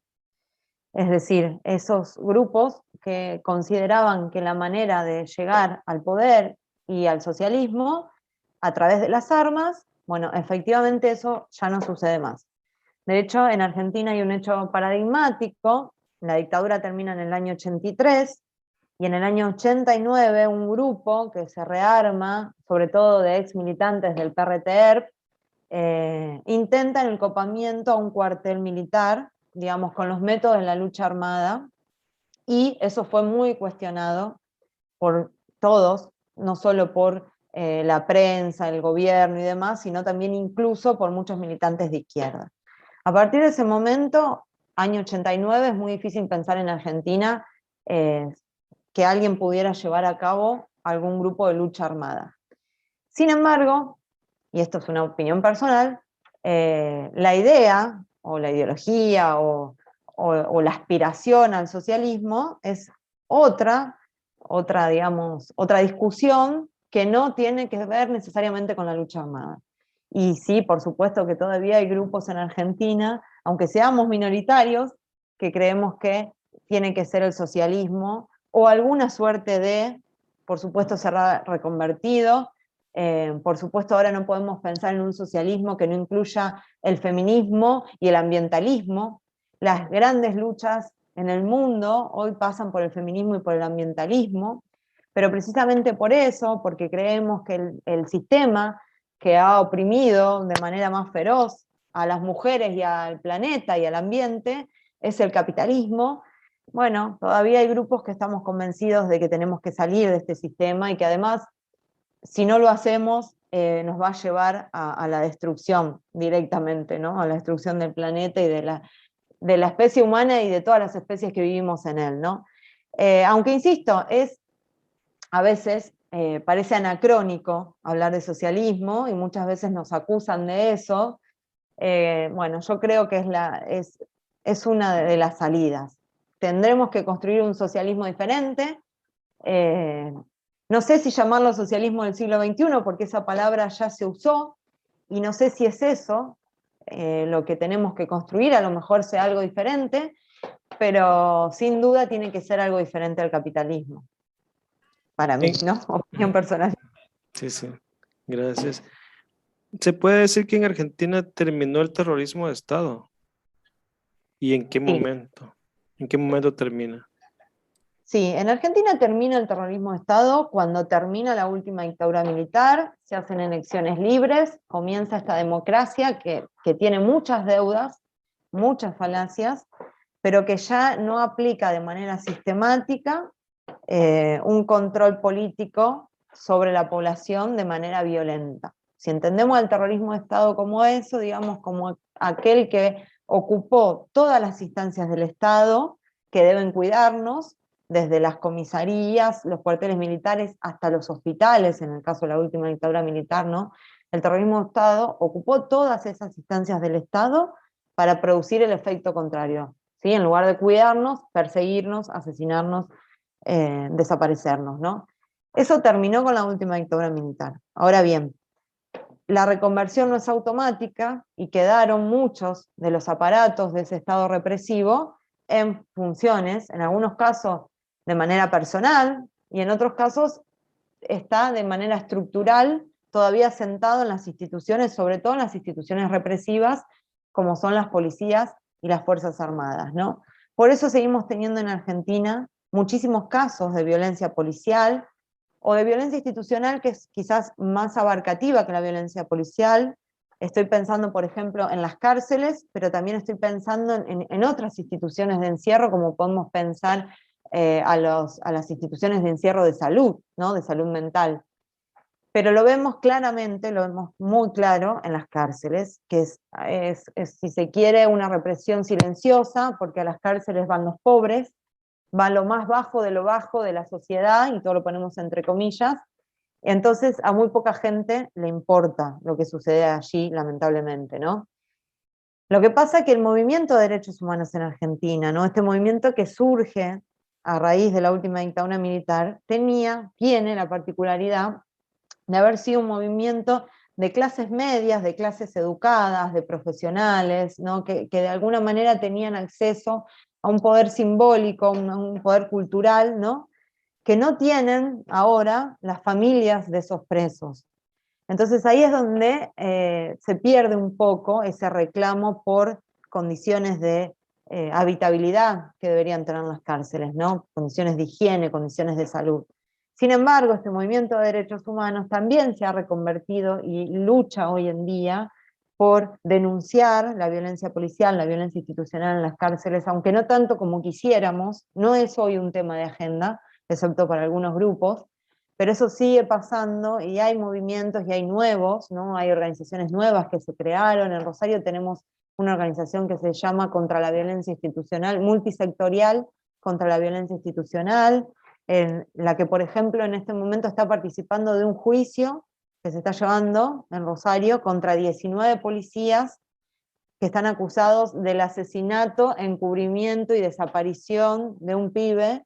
Es decir, esos grupos que consideraban que la manera de llegar al poder y al socialismo a través de las armas, bueno, efectivamente eso ya no sucede más. De hecho, en Argentina hay un hecho paradigmático. La dictadura termina en el año 83 y en el año 89 un grupo que se rearma, sobre todo de ex militantes del PRTERP, intentan el copamiento a un cuartel militar, digamos, con los métodos de la lucha armada, y eso fue muy cuestionado por todos, no solo por la prensa, el gobierno y demás, sino también incluso por muchos militantes de izquierda. A partir de ese momento, año 89, es muy difícil pensar en Argentina que alguien pudiera llevar a cabo algún grupo de lucha armada. Sin embargo, y esto es una opinión personal, la idea o la ideología o la aspiración al socialismo es digamos, otra discusión que no tiene que ver necesariamente con la lucha armada. Y sí, por supuesto que todavía hay grupos en Argentina, aunque seamos minoritarios, que creemos que tiene que ser el socialismo o alguna suerte de, por supuesto, ser reconvertido. Por supuesto, ahora no podemos pensar en un socialismo que no incluya el feminismo y el ambientalismo. Las grandes luchas en el mundo hoy pasan por el feminismo y por el ambientalismo, pero precisamente por eso, porque creemos que el sistema que ha oprimido de manera más feroz a las mujeres y al planeta y al ambiente es el capitalismo. Bueno, todavía hay grupos que estamos convencidos de que tenemos que salir de este sistema y que además, si no lo hacemos, nos va a llevar a la destrucción directamente, ¿no? A la destrucción del planeta y de la especie humana y de todas las especies que vivimos en él, ¿no? Aunque insisto, a veces parece anacrónico hablar de socialismo y muchas veces nos acusan de eso. Bueno, yo creo que es una de las salidas. Tendremos que construir un socialismo diferente. No sé si llamarlo socialismo del siglo XXI, porque esa palabra ya se usó, y no sé si es eso lo que tenemos que construir, a lo mejor sea algo diferente, pero sin duda tiene que ser algo diferente al capitalismo, para mí, ¿no? Opinión personal. Sí, sí, gracias. ¿Se puede decir que en Argentina terminó el terrorismo de Estado? ¿Y en qué Sí. momento? ¿En qué momento termina? Sí, en Argentina termina el terrorismo de Estado cuando termina la última dictadura militar, se hacen elecciones libres, comienza esta democracia que tiene muchas deudas, muchas falacias, pero que ya no aplica de manera sistemática un control político sobre la población de manera violenta. Si entendemos el terrorismo de Estado como eso, digamos como aquel que ocupó todas las instancias del Estado que deben cuidarnos, desde las comisarías, los cuarteles militares, hasta los hospitales, en el caso de la última dictadura militar, ¿no? El terrorismo de Estado ocupó todas esas instancias del Estado para producir el efecto contrario, ¿sí? En lugar de cuidarnos, perseguirnos, asesinarnos, desaparecernos, ¿no? Eso terminó con la última dictadura militar. Ahora bien, la reconversión no es automática y quedaron muchos de los aparatos de ese Estado represivo en funciones, en algunos casos de manera personal y en otros casos está de manera estructural todavía sentado en las instituciones, sobre todo en las instituciones represivas, como son las policías y las Fuerzas Armadas, ¿no? Por eso seguimos teniendo en Argentina muchísimos casos de violencia policial o de violencia institucional que es quizás más abarcativa que la violencia policial. Estoy pensando, por ejemplo, en las cárceles, pero también estoy pensando en otras instituciones de encierro, como podemos pensar a las instituciones de encierro de salud, ¿no? De salud mental. Pero lo vemos claramente, lo vemos muy claro en las cárceles, que es, si se quiere, una represión silenciosa, porque a las cárceles van los pobres, va lo más bajo de la sociedad, y todo lo ponemos entre comillas, entonces a muy poca gente le importa lo que sucede allí, lamentablemente, ¿no? Lo que pasa es que el movimiento de derechos humanos en Argentina, ¿no? Este movimiento que surge a raíz de la última dictadura militar, tiene la particularidad de haber sido un movimiento de clases medias, de clases educadas, de profesionales, ¿no? Que de alguna manera tenían acceso a un poder simbólico, a un poder cultural, ¿no? Que no tienen ahora las familias de esos presos. Entonces ahí es donde se pierde un poco ese reclamo por condiciones de habitabilidad que deberían tener las cárceles, ¿no? Condiciones de higiene, condiciones de salud. Sin embargo, este movimiento de derechos humanos también se ha reconvertido y lucha hoy en día por denunciar la violencia policial, la violencia institucional en las cárceles, aunque no tanto como quisiéramos, no es hoy un tema de agenda, excepto para algunos grupos, pero eso sigue pasando y hay movimientos y hay nuevos, ¿no? Hay organizaciones nuevas que se crearon. En Rosario tenemos una organización que se llama Contra la Violencia Institucional, multisectorial contra la violencia institucional, en la que, por ejemplo, en este momento está participando de un juicio que se está llevando en Rosario contra 19 policías que están acusados del asesinato, encubrimiento y desaparición de un pibe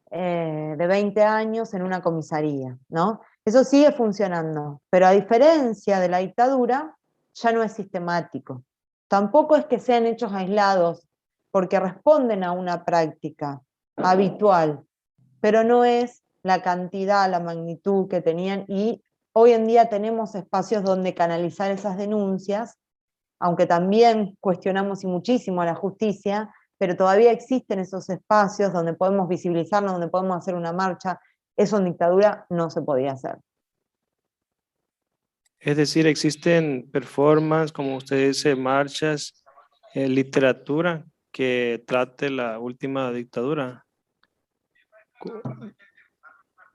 de 20 años en una comisaría, ¿no? Eso sigue funcionando, pero a diferencia de la dictadura, ya no es sistemático. Tampoco es que sean hechos aislados, porque responden a una práctica habitual, pero no es la cantidad, la magnitud que tenían, y hoy en día tenemos espacios donde canalizar esas denuncias, aunque también cuestionamos y muchísimo a la justicia, pero todavía existen esos espacios donde podemos visibilizarnos, donde podemos hacer una marcha. Eso en dictadura no se podía hacer. Es decir, existen performances, como usted dice, marchas, literatura que trate la última dictadura.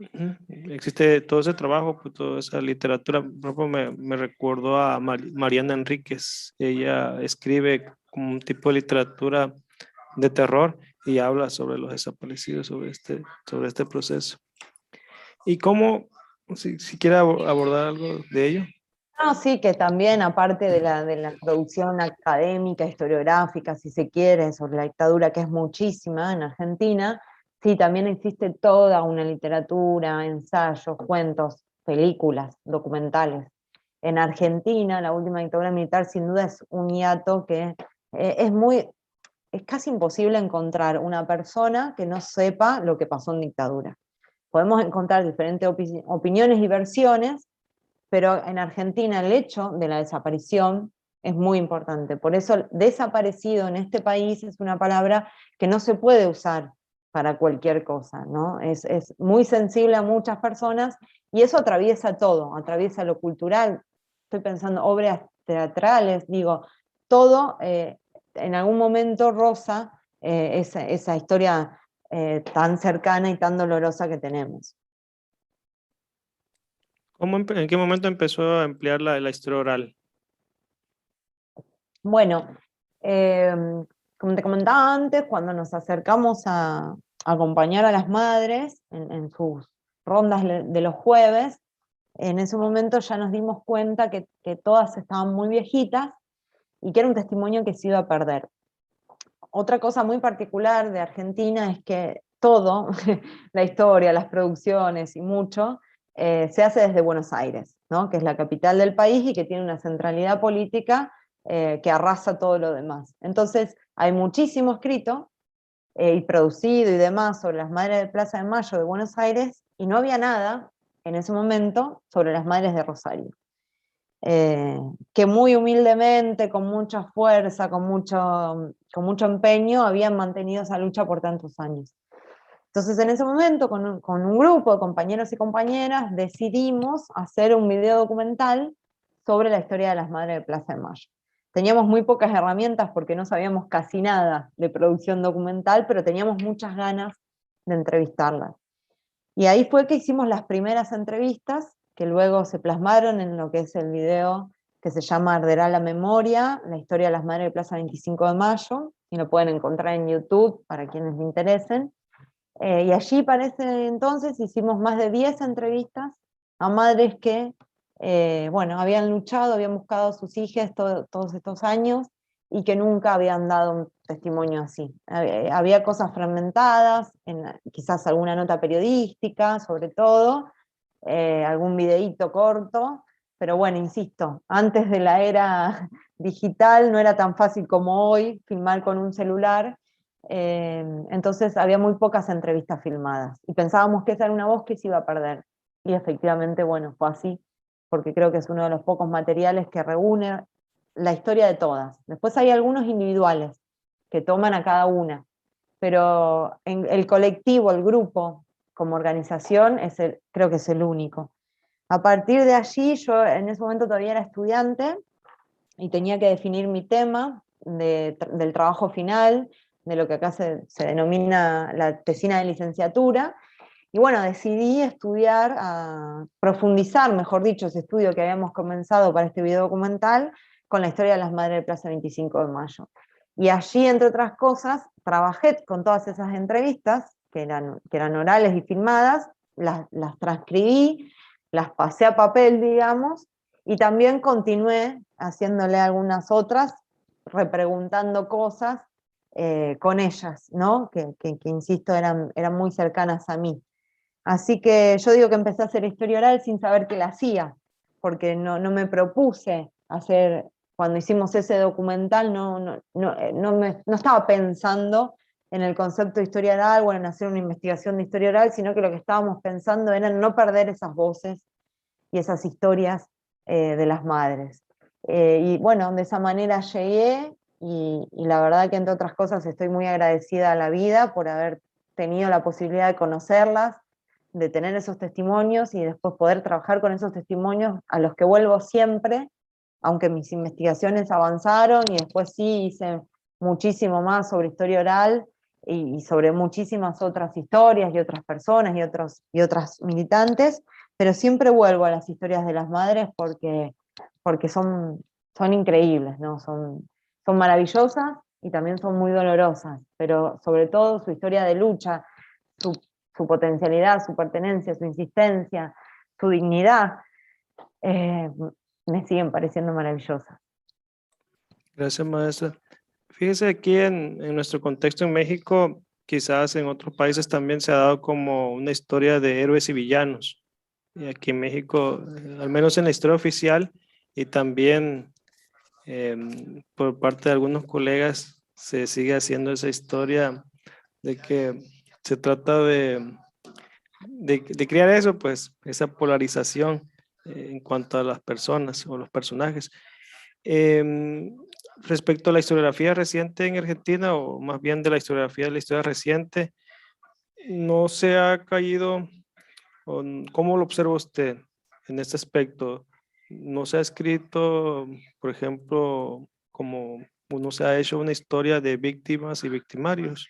Ujú. Existe todo ese trabajo, pues, toda esa literatura. Por ejemplo, me recordó a Mariana Enríquez. Ella escribe como un tipo de literatura de terror y habla sobre los desaparecidos, sobre este proceso. ¿Y cómo, si quiere abordar algo de ello? No, sí, que también, aparte de la producción académica, historiográfica, si se quiere, sobre la dictadura, que es muchísima en Argentina, sí, también existe toda una literatura, ensayos, cuentos, películas, documentales. En Argentina, la última dictadura militar, sin duda es un hiato que es casi imposible encontrar una persona que no sepa lo que pasó en dictadura. Podemos encontrar diferentes opiniones y versiones, pero en Argentina el hecho de la desaparición es muy importante. Por eso desaparecido en este país es una palabra que no se puede usar para cualquier cosa, ¿no? Es muy sensible a muchas personas y eso atraviesa todo, atraviesa lo cultural. Estoy pensando obras teatrales, digo, todo en algún momento roza esa historia tan cercana y tan dolorosa que tenemos. ¿En qué momento empezó a emplear la historia oral? Bueno, eh, como te comentaba antes, cuando nos acercamos a acompañar a las madres en sus rondas de los jueves, en ese momento ya nos dimos cuenta que todas estaban muy viejitas y que era un testimonio que se iba a perder. Otra cosa muy particular de Argentina es que todo, la historia, las producciones y mucho, se hace desde Buenos Aires, ¿no? Que es la capital del país y que tiene una centralidad política que arrasa todo lo demás. Entonces, hay muchísimo escrito y producido y demás sobre las madres de Plaza de Mayo de Buenos Aires, y no había nada en ese momento sobre las madres de Rosario. Que muy humildemente, con mucha fuerza, con mucho empeño, habían mantenido esa lucha por tantos años. Entonces, en ese momento, con un grupo de compañeros y compañeras, decidimos hacer un video documental sobre la historia de las madres de Plaza de Mayo. Teníamos muy pocas herramientas porque no sabíamos casi nada de producción documental, pero teníamos muchas ganas de entrevistarlas. Y ahí fue que hicimos las primeras entrevistas, que luego se plasmaron en lo que es el video que se llama Arderá la Memoria, la historia de las madres de Plaza 25 de Mayo, y lo pueden encontrar en YouTube para quienes le interesen. Y allí para ese entonces hicimos más de 10 entrevistas a madres que, bueno, habían luchado, habían buscado a sus hijas todos estos años y que nunca habían dado un testimonio así. Había cosas fragmentadas, quizás alguna nota periodística, sobre todo, algún videíto corto, pero bueno, insisto, antes de la era digital no era tan fácil como hoy filmar con un celular, entonces había muy pocas entrevistas filmadas y pensábamos que esa era una voz que se iba a perder. Y efectivamente, bueno, fue así, porque creo que es uno de los pocos materiales que reúne la historia de todas. Después hay algunos individuales que toman a cada una, pero en el colectivo, el grupo, como organización, creo que es el único. A partir de allí, yo en ese momento todavía era estudiante y tenía que definir mi tema del trabajo final, de lo que acá se denomina la tesina de licenciatura, y bueno, decidí estudiar, profundizar, mejor dicho, ese estudio que habíamos comenzado para este video documental con la historia de las madres de Plaza 25 de Mayo. Y allí, entre otras cosas, trabajé con todas esas entrevistas, que eran orales y filmadas, las transcribí, las pasé a papel, digamos, y también continué haciéndole algunas otras, repreguntando cosas con ellas, ¿no? Que insisto, eran muy cercanas a mí. Así que yo digo que empecé a hacer historia oral sin saber que la hacía, porque no me propuse hacer, cuando hicimos ese documental, no estaba pensando en el concepto de historia oral o en hacer una investigación de historia oral, sino que lo que estábamos pensando era en no perder esas voces y esas historias de las madres. Y bueno, de esa manera llegué y la verdad que entre otras cosas estoy muy agradecida a la vida por haber tenido la posibilidad de conocerlas, de tener esos testimonios y después poder trabajar con esos testimonios a los que vuelvo siempre, aunque mis investigaciones avanzaron y después sí hice muchísimo más sobre historia oral y sobre muchísimas otras historias y otras personas y otras militantes, pero siempre vuelvo a las historias de las madres porque son increíbles, ¿no? Son maravillosas y también son muy dolorosas, pero sobre todo su historia de lucha, su, su potencialidad, su pertenencia, su insistencia, su dignidad, me siguen pareciendo maravillosas. Gracias, maestra. Fíjese, aquí en nuestro contexto en México, quizás en otros países también se ha dado como una historia de héroes y villanos. Y aquí en México, al menos en la historia oficial y también por parte de algunos colegas, se sigue haciendo esa historia de que se trata de crear eso, pues, esa polarización en cuanto a las personas o los personajes. Em, Respecto a la historiografía reciente en Argentina, o más bien de la historiografía de la historia reciente, ¿no se ha caído, cómo lo observa usted en este aspecto? ¿No se ha escrito, por ejemplo, como uno se ha hecho una historia de víctimas y victimarios?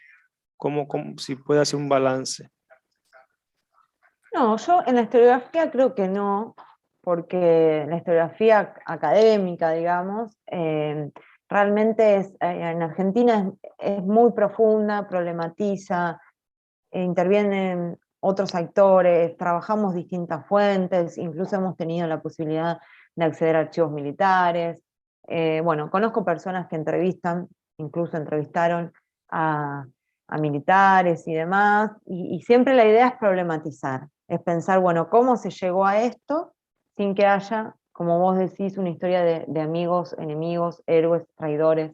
Si puede hacer un balance? No, yo en la historiografía creo que no, porque la historiografía académica, digamos, realmente en Argentina es muy profunda, problematiza, intervienen otros actores, trabajamos distintas fuentes, incluso hemos tenido la posibilidad de acceder a archivos militares. Bueno, conozco personas que entrevistan, incluso entrevistaron a, a militares y demás, y siempre la idea es problematizar, es pensar, bueno, ¿cómo se llegó a esto sin que haya, como vos decís, una historia de amigos, enemigos, héroes, traidores?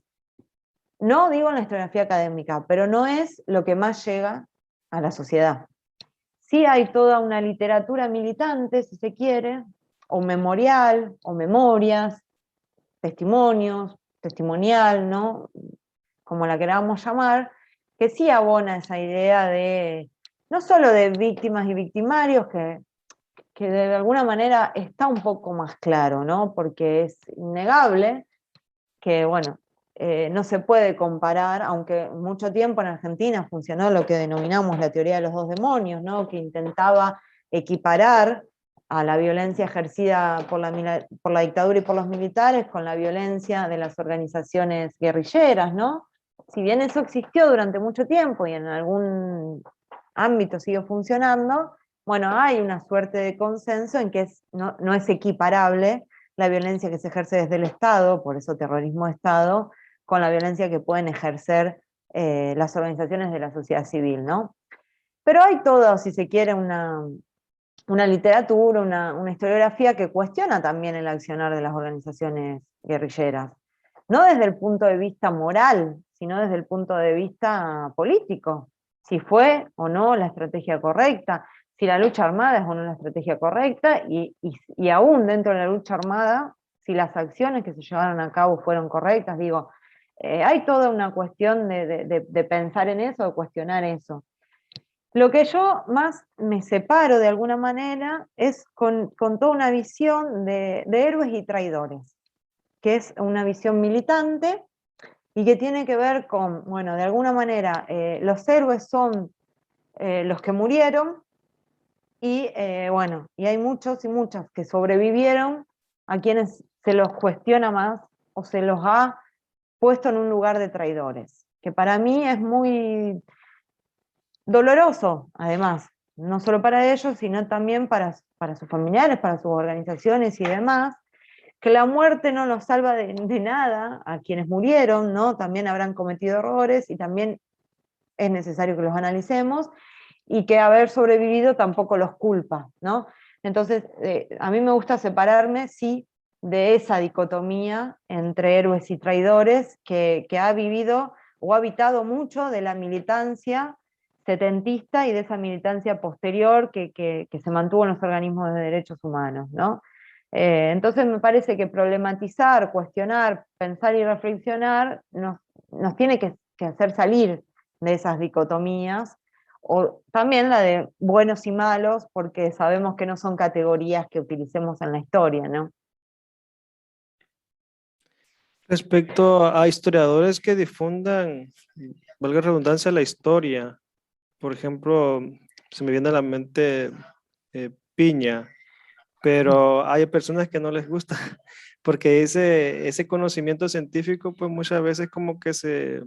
No digo en la historiografía académica, pero no es lo que más llega a la sociedad. Sí hay toda una literatura militante, si se quiere, o memorial, o memorias, testimonios, testimonial, ¿no? Como la queramos llamar, que sí abona esa idea de, no solo de víctimas y victimarios, que de alguna manera está un poco más claro, ¿no? Porque es innegable que, bueno, no se puede comparar, aunque mucho tiempo en Argentina funcionó lo que denominamos la teoría de los dos demonios, ¿no? Que intentaba equiparar a la violencia ejercida por la dictadura y por los militares con la violencia de las organizaciones guerrilleras, ¿no? Si bien eso existió durante mucho tiempo y en algún ámbito sigue funcionando, bueno, hay una suerte de consenso en que no es equiparable la violencia que se ejerce desde el Estado, por eso terrorismo de Estado, con la violencia que pueden ejercer las organizaciones de la sociedad civil, ¿no? Pero hay todo, si se quiere, una literatura, una historiografía que cuestiona también el accionar de las organizaciones guerrilleras. No desde el punto de vista moral, sino desde el punto de vista político. Si fue o no la estrategia correcta, si la lucha armada es o no la estrategia correcta, y aún dentro de la lucha armada, si las acciones que se llevaron a cabo fueron correctas. Digo, hay toda una cuestión de pensar en eso, de cuestionar eso. Lo que yo más me separo de alguna manera es con toda una visión de héroes y traidores, que es una visión militante y que tiene que ver con, bueno, de alguna manera, los héroes son los que murieron y, bueno, y hay muchos y muchas que sobrevivieron a quienes se los cuestiona más o se los ha puesto en un lugar de traidores, que para mí es muy doloroso, además, no solo para ellos, sino también para sus familiares, para sus organizaciones y demás, que la muerte no los salva de nada a quienes murieron, ¿no? También habrán cometido errores y también es necesario que los analicemos, y que haber sobrevivido tampoco los culpa, ¿no? Entonces, a mí me gusta separarme, sí, de esa dicotomía entre héroes y traidores que ha vivido o ha habitado mucho de la militancia setentista y de esa militancia posterior que se mantuvo en los organismos de derechos humanos, ¿no? Entonces me parece que problematizar, cuestionar, pensar y reflexionar nos tiene que hacer salir de esas dicotomías, o también la de buenos y malos, porque sabemos que no son categorías que utilicemos en la historia, ¿no? Respecto a historiadores que difundan, valga la redundancia, la historia, por ejemplo, se me viene a la mente Piña, pero hay personas que no les gusta, porque ese conocimiento científico, pues muchas veces como que se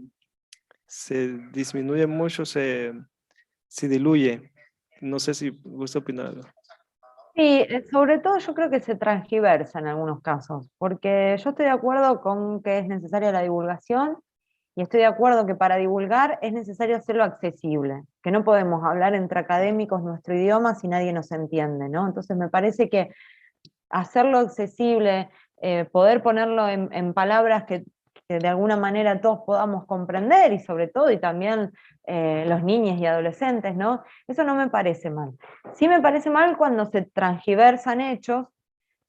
disminuye mucho, se diluye. No sé si gusta opinar algo. Sí, sobre todo yo creo que se transgiversa en algunos casos, porque yo estoy de acuerdo con que es necesaria la divulgación y estoy de acuerdo que para divulgar es necesario hacerlo accesible, que no podemos hablar entre académicos nuestro idioma si nadie nos entiende, ¿no? Entonces me parece que hacerlo accesible, poder ponerlo en palabras que de alguna manera todos podamos comprender y sobre todo, y también los niños y adolescentes, ¿no? Eso no me parece mal. Sí me parece mal cuando se transgiversan hechos,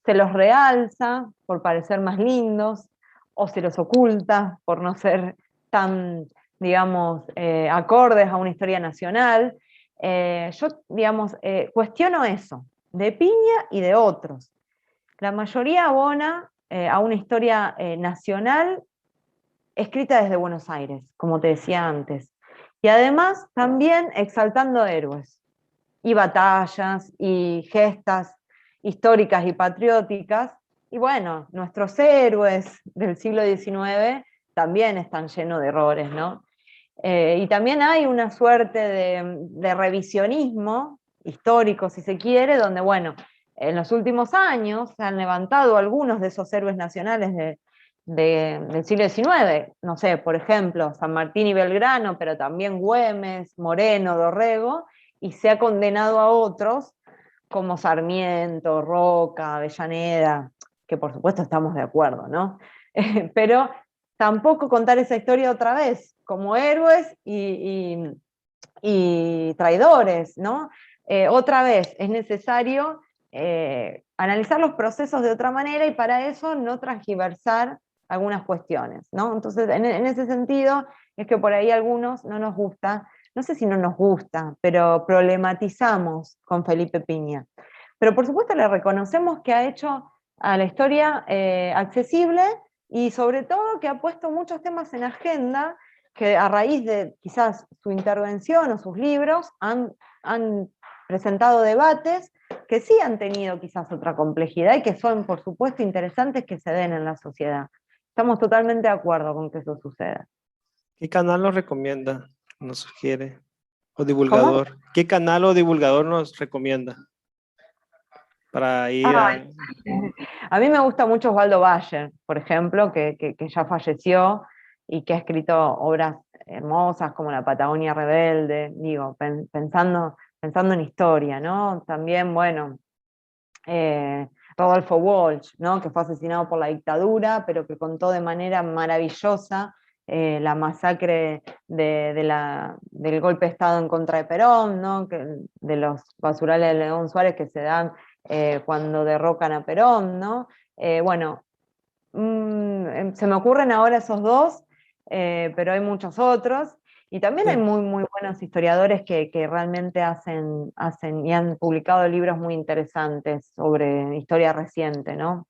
se los realza por parecer más lindos, o se los oculta por no ser tan, digamos, acordes a una historia nacional. Yo, digamos, cuestiono eso, de Piña y de otros. La mayoría abona a una historia nacional escrita desde Buenos Aires, como te decía antes. Y además también exaltando héroes y batallas y gestas históricas y patrióticas. Y bueno, nuestros héroes del siglo XIX también están llenos de errores, ¿no? Y también hay una suerte de revisionismo histórico, si se quiere, donde, bueno, en los últimos años se han levantado algunos de esos héroes nacionales del siglo XIX, no sé, por ejemplo, San Martín y Belgrano, pero también Güemes, Moreno, Dorrego, y se ha condenado a otros como Sarmiento, Roca, Avellaneda, que por supuesto estamos de acuerdo, ¿no? Pero tampoco contar esa historia otra vez, como héroes y traidores, ¿no? Otra vez es necesario analizar los procesos de otra manera y para eso no transgiversar algunas cuestiones, ¿no? Entonces, en ese sentido, es que por ahí a algunos no nos gusta, no sé si no nos gusta, pero problematizamos con Felipe Piña. Pero por supuesto le reconocemos que ha hecho a la historia accesible y sobre todo que ha puesto muchos temas en agenda que a raíz de quizás su intervención o sus libros han presentado debates que sí han tenido quizás otra complejidad y que son, por supuesto, interesantes que se den en la sociedad. Estamos totalmente de acuerdo con que eso suceda. ¿Qué canal nos recomienda, nos sugiere? O ¿Cómo? divulgador. ¿Qué canal o divulgador nos recomienda para ir Ah, a... a mí me gusta mucho Osvaldo Bayer, por ejemplo, que ya falleció y que ha escrito obras hermosas como La Patagonia Rebelde, digo, pensando en historia, ¿no? También, bueno, Rodolfo Walsh, ¿no? Que fue asesinado por la dictadura, pero que contó de manera maravillosa la masacre del golpe de Estado en contra de Perón, ¿no? De los basurales de León Suárez que se dan cuando derrocan a Perón, ¿no? Bueno, se me ocurren ahora esos dos, pero hay muchos otros. Y también hay muy, muy buenos historiadores que realmente hacen y han publicado libros muy interesantes sobre historia reciente, ¿no?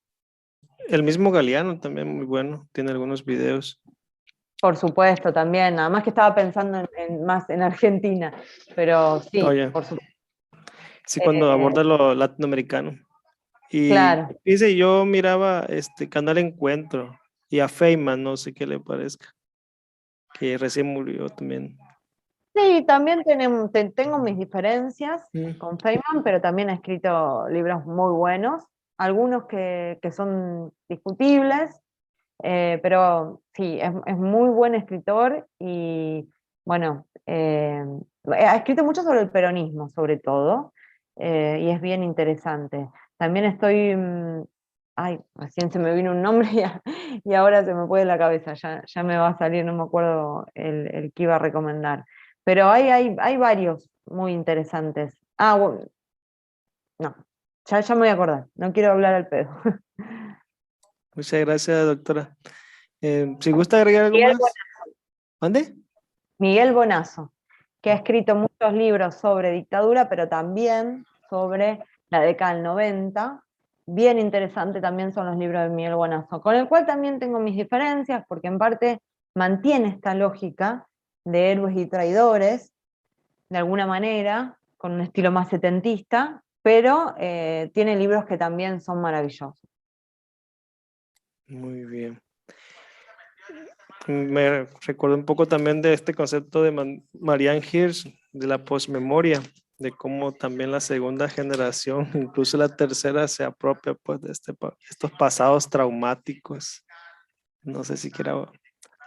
El mismo Galeano también muy bueno, tiene algunos videos. Por supuesto, también, nada más que estaba pensando más en Argentina, pero sí, Oye, por supuesto. sí, cuando aborda lo latinoamericano. Y Claro. dice, yo miraba este Canal Encuentro y a Feynman, no sé qué le parezca, que recién murió también. Sí, también tengo mis diferencias Mm. con Feynman, pero también ha escrito libros muy buenos, algunos que son discutibles, pero sí, es muy buen escritor y bueno, ha escrito mucho sobre el peronismo, sobre todo, y es bien interesante. También ay, recién se me vino un nombre y ahora se me fue de la cabeza, ya me va a salir, no me acuerdo el que iba a recomendar. Pero hay varios muy interesantes. Ah, bueno, no, ya me voy a acordar, no quiero hablar al pedo. Muchas gracias, doctora. Si gusta agregar algo Miguel más, ¿mande? Miguel Bonazo, que ha escrito muchos libros sobre dictadura, pero también sobre la década del 90. Bien interesante también son los libros de Miguel Bonazo, con el cual también tengo mis diferencias, porque en parte mantiene esta lógica de héroes y traidores, de alguna manera, con un estilo más setentista, pero tiene libros que también son maravillosos. Muy bien. Me recuerdo un poco también de este concepto de Marianne Hirsch, de la posmemoria, de cómo también la segunda generación, incluso la tercera, se apropia pues de estos pasados traumáticos. No sé si quiera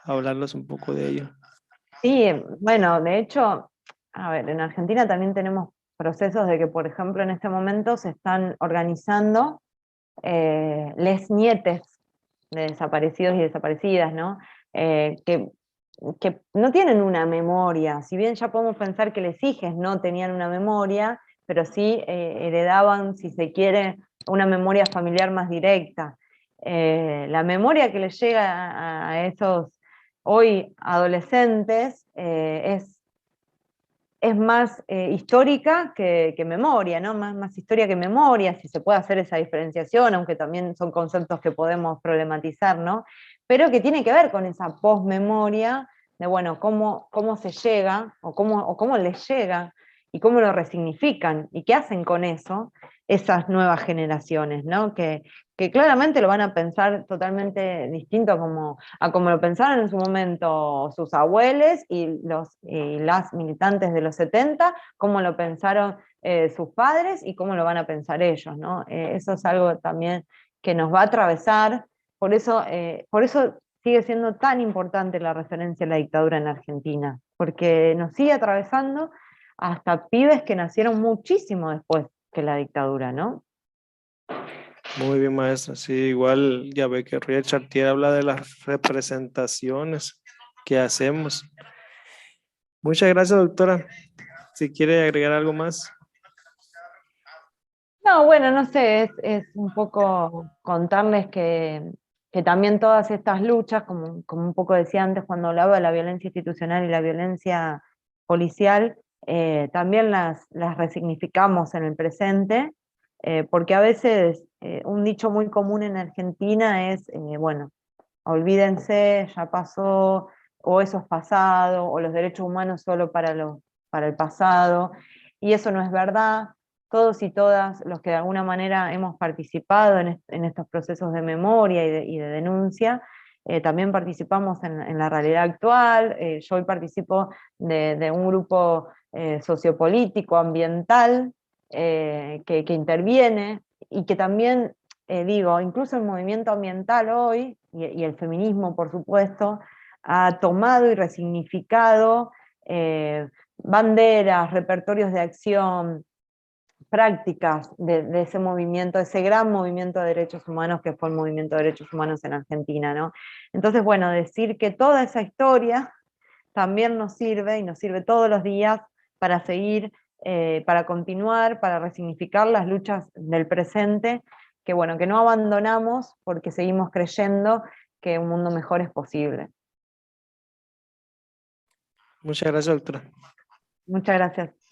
hablarnos un poco de ello. Sí, bueno, de hecho, a ver, en Argentina también tenemos procesos de que, por ejemplo, en este momento se están organizando les nietes de desaparecidos y desaparecidas, ¿no? Que no tienen una memoria, si bien ya podemos pensar que les hijes no tenían una memoria, pero sí heredaban, si se quiere, una memoria familiar más directa. La memoria que les llega a esos hoy adolescentes es más histórica que memoria, ¿no? Más historia que memoria, si se puede hacer esa diferenciación, aunque también son conceptos que podemos problematizar, ¿no? Pero que tiene que ver con esa posmemoria de, bueno, cómo se llega, o cómo les llega, y cómo lo resignifican, y qué hacen con eso esas nuevas generaciones, ¿no? Que claramente lo van a pensar totalmente distinto a como lo pensaron en su momento sus abuelos y las militantes de los 70, cómo lo pensaron sus padres y cómo lo van a pensar ellos, ¿no? Eso es algo también que nos va a atravesar, por eso sigue siendo tan importante la referencia a la dictadura en Argentina, porque nos sigue atravesando hasta pibes que nacieron muchísimo después que la dictadura, ¿no? Muy bien, maestra. Sí, igual ya ve que Richard Chartier habla de las representaciones que hacemos. Muchas gracias, doctora. Si quiere agregar algo más. No, bueno, no sé, es un poco contarles que también todas estas luchas, como un poco decía antes cuando hablaba de la violencia institucional y la violencia policial, también las resignificamos en el presente, porque a veces un dicho muy común en Argentina es, bueno, olvídense, ya pasó, o eso es pasado, o los derechos humanos solo para el pasado, y eso no es verdad. Todos y todas los que de alguna manera hemos participado en estos procesos de memoria y de denuncia, también participamos en la realidad actual. Yo hoy participo de un grupo sociopolítico, ambiental, que interviene y que también digo, incluso el movimiento ambiental hoy, y el feminismo, por supuesto, ha tomado y resignificado banderas, repertorios de acción, prácticas de ese movimiento, ese gran movimiento de derechos humanos que fue el movimiento de derechos humanos en Argentina, ¿no? Entonces, bueno, decir que toda esa historia también nos sirve y nos sirve todos los días para seguir, para continuar, para resignificar las luchas del presente, que bueno, que no abandonamos porque seguimos creyendo que un mundo mejor es posible. Muchas gracias, doctora. Muchas gracias.